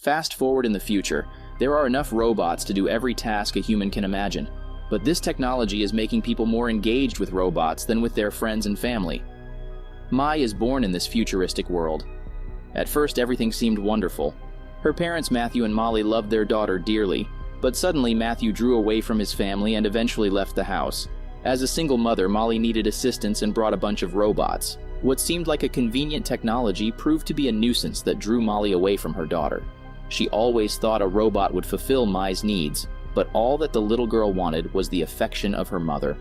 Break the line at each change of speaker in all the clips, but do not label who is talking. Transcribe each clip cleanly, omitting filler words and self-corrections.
Fast forward in the future, there are enough robots to do every task a human can imagine. But this technology is making people more engaged with robots than with their friends and family. Mai is born in this futuristic world. At first, everything seemed wonderful. Her parents, Matthew and Molly, loved their daughter dearly, but suddenly Matthew drew away from his family and eventually left the house. As a single mother, Molly needed assistance and brought a bunch of robots. What seemed like a convenient technology proved to be a nuisance that drew Molly away from her daughter. She always thought a robot would fulfill Mai's needs, but all that the little girl wanted was the affection of her mother.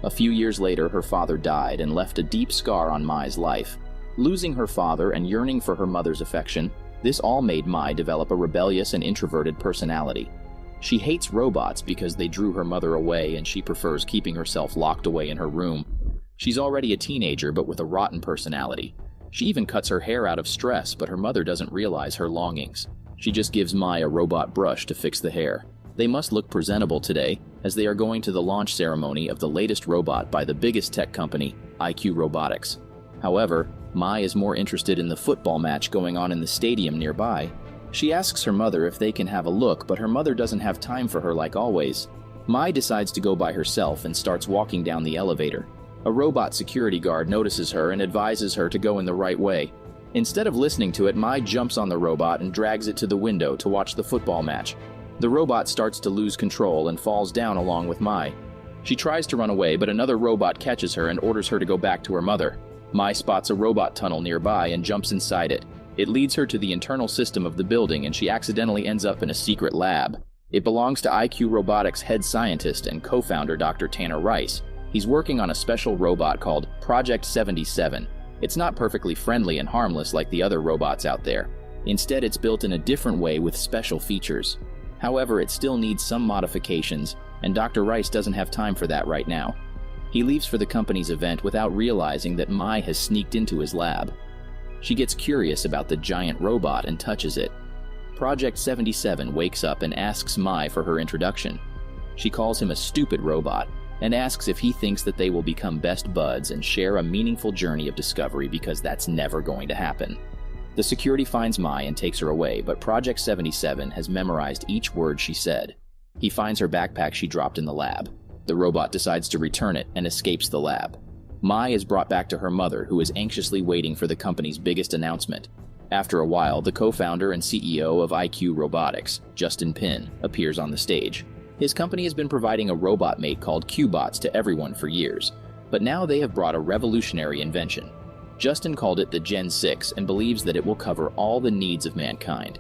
A few years later, her father died and left a deep scar on Mai's life. Losing her father and yearning for her mother's affection, this all made Mai develop a rebellious and introverted personality. She hates robots because they drew her mother away, and she prefers keeping herself locked away in her room. She's already a teenager, but with a rotten personality. She even cuts her hair out of stress, but her mother doesn't realize her longings. She just gives Mai a robot brush to fix the hair. They must look presentable today, as they are going to the launch ceremony of the latest robot by the biggest tech company, IQ Robotics. However, Mai is more interested in the football match going on in the stadium nearby. She asks her mother if they can have a look, but her mother doesn't have time for her like always. Mai decides to go by herself and starts walking down the elevator. A robot security guard notices her and advises her to go in the right way. Instead of listening to it, Mai jumps on the robot and drags it to the window to watch the football match. The robot starts to lose control and falls down along with Mai. She tries to run away, but another robot catches her and orders her to go back to her mother. Mai spots a robot tunnel nearby and jumps inside it. It leads her to the internal system of the building, and she accidentally ends up in a secret lab. It belongs to IQ Robotics' head scientist and co-founder Dr. Tanner Rice. He's working on a special robot called Project 77. It's not perfectly friendly and harmless like the other robots out there. Instead, it's built in a different way with special features. However, it still needs some modifications, and Dr. Rice doesn't have time for that right now. He leaves for the company's event without realizing that Mai has sneaked into his lab. She gets curious about the giant robot and touches it. Project 77 wakes up and asks Mai for her introduction. She calls him a stupid robot and asks if he thinks that they will become best buds and share a meaningful journey of discovery, because that's never going to happen. The security finds Mai and takes her away, but Project 77 has memorized each word she said. He finds her backpack she dropped in the lab. The robot decides to return it and escapes the lab. Mai is brought back to her mother, who is anxiously waiting for the company's biggest announcement. After a while, the co-founder and CEO of IQ Robotics, Justin Pin, appears on the stage. His company has been providing a robot mate called Q-Bots to everyone for years, but now they have brought a revolutionary invention. Justin called it the Gen 6 and believes that it will cover all the needs of mankind.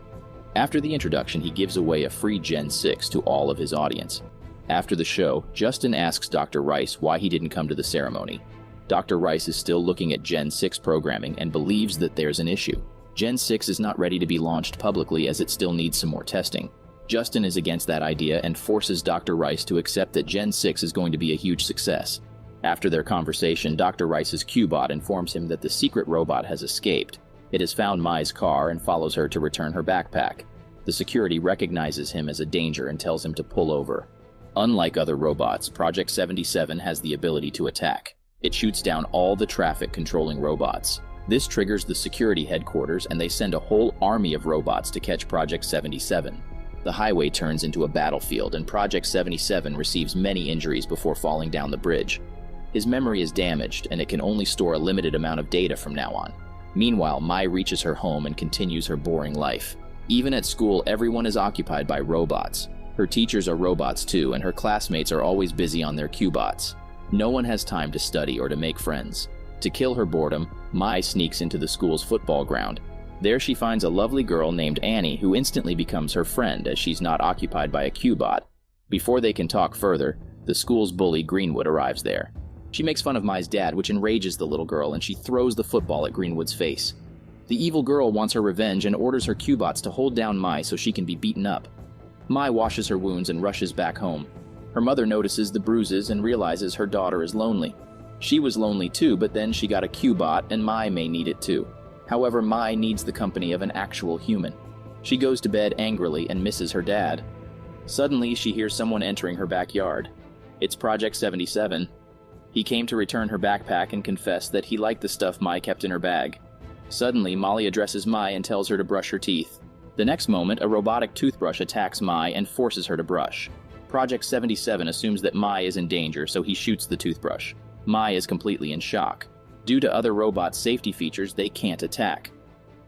After the introduction, he gives away a free Gen 6 to all of his audience. After the show, Justin asks Dr. Rice why he didn't come to the ceremony. Dr. Rice is still looking at Gen 6 programming and believes that there's an issue. Gen 6 is not ready to be launched publicly as it still needs some more testing. Justin is against that idea and forces Dr. Rice to accept that Gen 6 is going to be a huge success. After their conversation, Dr. Rice's Q-Bot informs him that the secret robot has escaped. It has found Mai's car and follows her to return her backpack. The security recognizes him as a danger and tells him to pull over. Unlike other robots, Project 77 has the ability to attack. It shoots down all the traffic-controlling robots. This triggers the security headquarters, and they send a whole army of robots to catch Project 77. The highway turns into a battlefield, and Project 77 receives many injuries before falling down the bridge. His memory is damaged, and it can only store a limited amount of data from now on. Meanwhile, Mai reaches her home and continues her boring life. Even at school, everyone is occupied by robots. Her teachers are robots too, and her classmates are always busy on their Q-Bots. No one has time to study or to make friends. To kill her boredom, Mai sneaks into the school's football ground. There she finds a lovely girl named Annie, who instantly becomes her friend as she's not occupied by a Q-Bot. Before they can talk further, the school's bully Greenwood arrives there. She makes fun of Mai's dad, which enrages the little girl, and she throws the football at Greenwood's face. The evil girl wants her revenge and orders her Q-Bots to hold down Mai so she can be beaten up. Mai washes her wounds and rushes back home. Her mother notices the bruises and realizes her daughter is lonely. She was lonely too, but then she got a Q-Bot, and Mai may need it too. However, Mai needs the company of an actual human. She goes to bed angrily and misses her dad. Suddenly, she hears someone entering her backyard. It's Project 77. He came to return her backpack and confessed that he liked the stuff Mai kept in her bag. Suddenly, Molly addresses Mai and tells her to brush her teeth. The next moment, a robotic toothbrush attacks Mai and forces her to brush. Project 77 assumes that Mai is in danger, so he shoots the toothbrush. Mai is completely in shock. Due to other robots' safety features, they can't attack.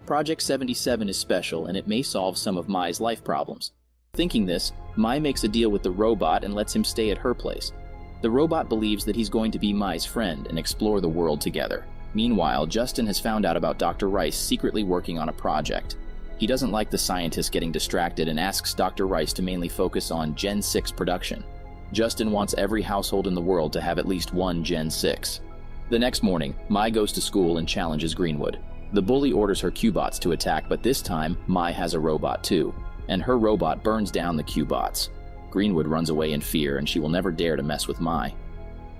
Project 77 is special, and it may solve some of Mai's life problems. Thinking this, Mai makes a deal with the robot and lets him stay at her place. The robot believes that he's going to be Mai's friend and explore the world together. Meanwhile, Justin has found out about Dr. Rice secretly working on a project. He doesn't like the scientists getting distracted and asks Dr. Rice to mainly focus on Gen 6 production. Justin wants every household in the world to have at least one Gen 6. The next morning, Mai goes to school and challenges Greenwood. The bully orders her Q-bots to attack, but this time, Mai has a robot too, and her robot burns down the Q-bots. Greenwood runs away in fear, and she will never dare to mess with Mai.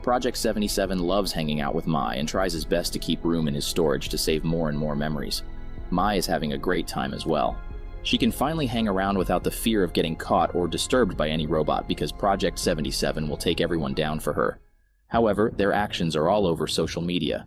Project 77 loves hanging out with Mai and tries his best to keep room in his storage to save more and more memories. Mai is having a great time as well. She can finally hang around without the fear of getting caught or disturbed by any robot because Project 77 will take everyone down for her. However, their actions are all over social media.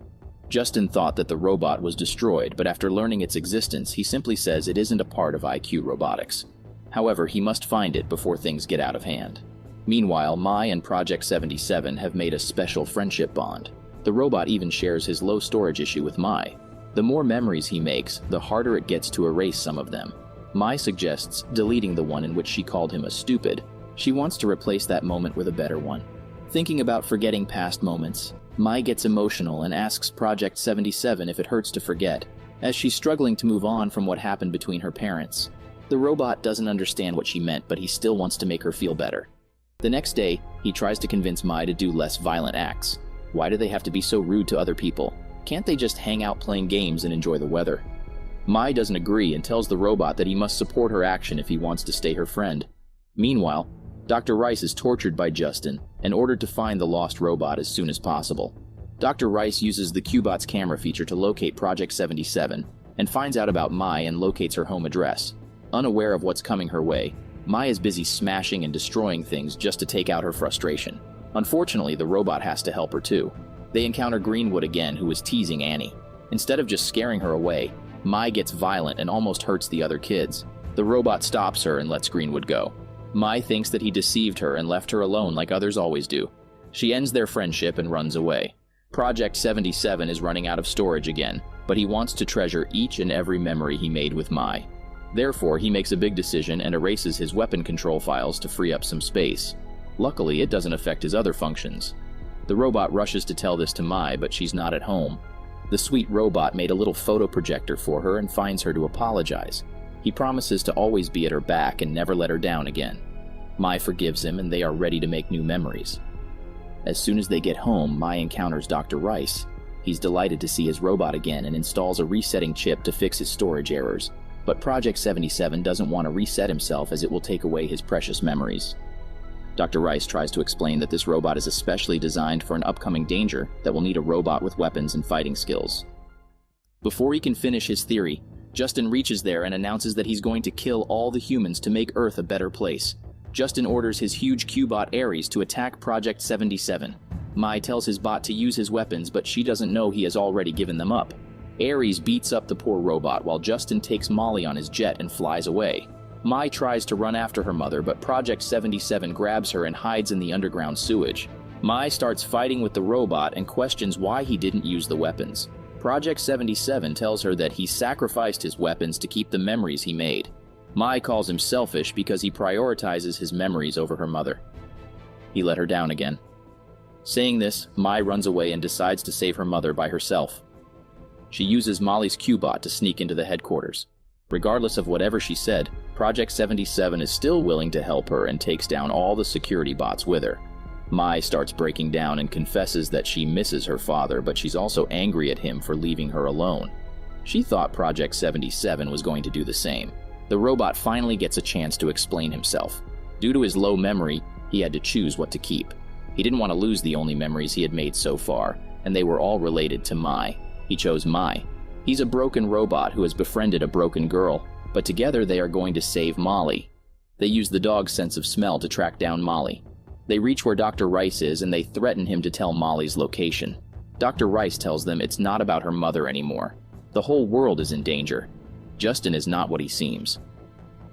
Justin thought that the robot was destroyed, but after learning its existence, he simply says it isn't a part of IQ Robotics. However, he must find it before things get out of hand. Meanwhile, Mai and Project 77 have made a special friendship bond. The robot even shares his low storage issue with Mai. The more memories he makes, the harder it gets to erase some of them. Mai suggests deleting the one in which she called him a stupid. She wants to replace that moment with a better one. Thinking about forgetting past moments, Mai gets emotional and asks Project 77 if it hurts to forget, as she's struggling to move on from what happened between her parents. The robot doesn't understand what she meant, but he still wants to make her feel better. The next day, he tries to convince Mai to do less violent acts. Why do they have to be so rude to other people? Can't they just hang out playing games and enjoy the weather? Mai doesn't agree and tells the robot that he must support her action if he wants to stay her friend. Meanwhile, Dr. Rice is tortured by Justin and ordered to find the lost robot as soon as possible. Dr. Rice uses the Q-Bot's camera feature to locate Project 77 and finds out about Mai and locates her home address. Unaware of what's coming her way, Mai is busy smashing and destroying things just to take out her frustration. Unfortunately, the robot has to help her too. They encounter Greenwood again, who is teasing Annie. Instead of just scaring her away, Mai gets violent and almost hurts the other kids. The robot stops her and lets Greenwood go. Mai thinks that he deceived her and left her alone like others always do. She ends their friendship and runs away. Project 77 is running out of storage again, but he wants to treasure each and every memory he made with Mai. Therefore, he makes a big decision and erases his weapon control files to free up some space. Luckily, it doesn't affect his other functions. The robot rushes to tell this to Mai, but she's not at home. The sweet robot made a little photo projector for her and finds her to apologize. He promises to always be at her back and never let her down again. Mai forgives him and they are ready to make new memories. As soon as they get home, Mai encounters Dr. Rice. He's delighted to see his robot again and installs a resetting chip to fix his storage errors. But Project 77 doesn't want to reset himself as it will take away his precious memories. Dr. Rice tries to explain that this robot is especially designed for an upcoming danger that will need a robot with weapons and fighting skills. Before he can finish his theory, Justin reaches there and announces that he's going to kill all the humans to make Earth a better place. Justin orders his huge Q-bot Ares to attack Project 77. Mai tells his bot to use his weapons, but she doesn't know he has already given them up. Ares beats up the poor robot while Justin takes Molly on his jet and flies away. Mai tries to run after her mother, but Project 77 grabs her and hides in the underground sewage. Mai starts fighting with the robot and questions why he didn't use the weapons. Project 77 tells her that he sacrificed his weapons to keep the memories he made. Mai calls him selfish because he prioritizes his memories over her mother. He let her down again. Saying this, Mai runs away and decides to save her mother by herself. She uses Molly's Q-bot to sneak into the headquarters. Regardless of whatever she said, Project 77 is still willing to help her and takes down all the security bots with her. Mai starts breaking down and confesses that she misses her father, but she's also angry at him for leaving her alone. She thought Project 77 was going to do the same. The robot finally gets a chance to explain himself. Due to his low memory, he had to choose what to keep. He didn't want to lose the only memories he had made so far, and they were all related to Mai. He chose Mai. He's a broken robot who has befriended a broken girl, but together they are going to save Molly. They use the dog's sense of smell to track down Molly. They reach where Dr. Rice is and they threaten him to tell Molly's location. Dr. Rice tells them it's not about her mother anymore. The whole world is in danger. Justin is not what he seems.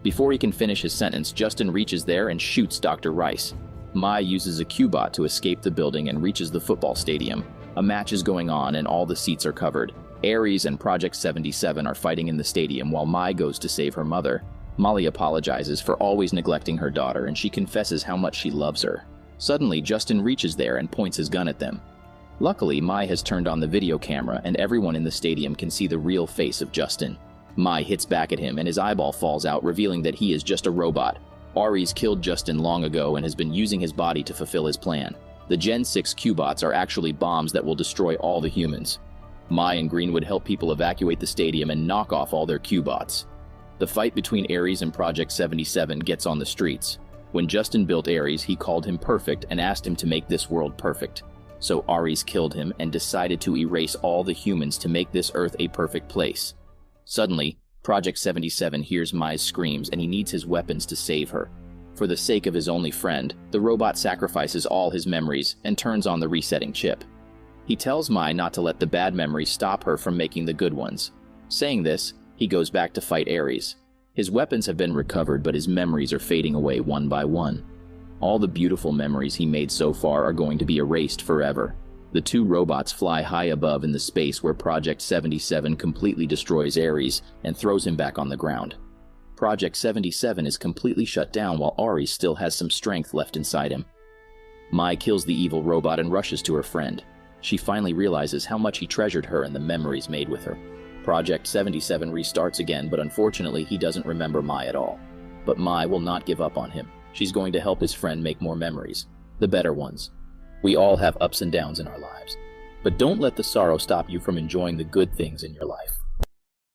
Before he can finish his sentence, Justin reaches there and shoots Dr. Rice. Mai uses a Q-bot to escape the building and reaches the football stadium. A match is going on and all the seats are covered. Ares and Project 77 are fighting in the stadium while Mai goes to save her mother. Molly apologizes for always neglecting her daughter and she confesses how much she loves her. Suddenly, Justin reaches there and points his gun at them. Luckily, Mai has turned on the video camera and everyone in the stadium can see the real face of Justin. Mai hits back at him and his eyeball falls out, revealing that he is just a robot. Ares killed Justin long ago and has been using his body to fulfill his plan. The Gen 6 Q-bots are actually bombs that will destroy all the humans. Mai and Greenwood help people evacuate the stadium and knock off all their Q-bots. The fight between Ares and Project 77 gets on the streets. When Justin built Ares, he called him perfect and asked him to make this world perfect. So Ares killed him and decided to erase all the humans to make this Earth a perfect place. Suddenly, Project 77 hears Mai's screams and he needs his weapons to save her. For the sake of his only friend, the robot sacrifices all his memories and turns on the resetting chip. He tells Mai not to let the bad memories stop her from making the good ones. Saying this, he goes back to fight Ares. His weapons have been recovered, but his memories are fading away one by one. All the beautiful memories he made so far are going to be erased forever. The two robots fly high above in the space where Project 77 completely destroys Ares and throws him back on the ground. Project 77 is completely shut down while Ares still has some strength left inside him. Mai kills the evil robot and rushes to her friend. She finally realizes how much he treasured her and the memories made with her. Project 77 restarts again, but unfortunately he doesn't remember Mai at all. But Mai will not give up on him. She's going to help his friend make more memories, the better ones. We all have ups and downs in our lives, but don't let the sorrow stop you from enjoying the good things in your life.